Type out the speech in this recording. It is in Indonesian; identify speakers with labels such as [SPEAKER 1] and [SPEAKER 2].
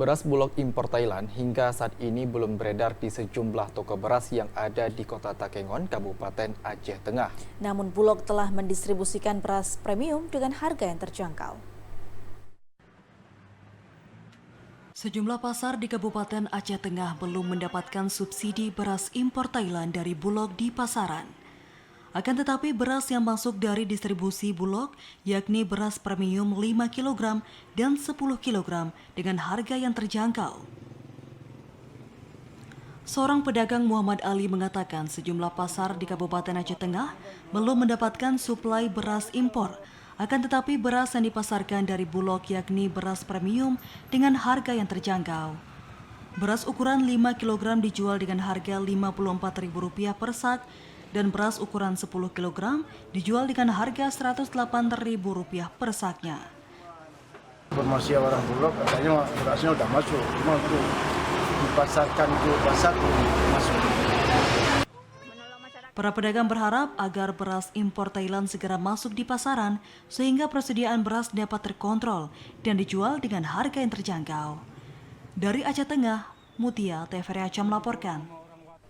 [SPEAKER 1] Beras Bulog impor Thailand hingga saat ini belum beredar di sejumlah toko beras yang ada di Kota Takengon, Kabupaten Aceh Tengah.
[SPEAKER 2] Namun Bulog telah mendistribusikan beras premium dengan harga yang terjangkau.
[SPEAKER 3] Sejumlah pasar di Kabupaten Aceh Tengah belum mendapatkan subsidi beras impor Thailand dari Bulog di pasaran. Akan tetapi beras yang masuk dari distribusi Bulog, yakni beras premium 5 kg dan 10 kg dengan harga yang terjangkau. Seorang pedagang Muhammad Ali mengatakan sejumlah pasar di Kabupaten Aceh Tengah belum mendapatkan suplai beras impor. Akan tetapi beras yang dipasarkan dari Bulog yakni beras premium dengan harga yang terjangkau. Beras ukuran 5 kg dijual dengan harga Rp54.000 per sak dan beras ukuran 10 kg dijual dengan harga Rp108.000 per saknya.
[SPEAKER 4] Informasi orang Bulog katanya berasnya udah masuk, cuma untuk dipasarkan ke pasar masuk.
[SPEAKER 3] Para pedagang berharap agar beras impor Thailand segera masuk di pasaran sehingga persediaan beras dapat terkontrol dan dijual dengan harga yang terjangkau. Dari Aceh Tengah, Mutia TVRI Aceh melaporkan.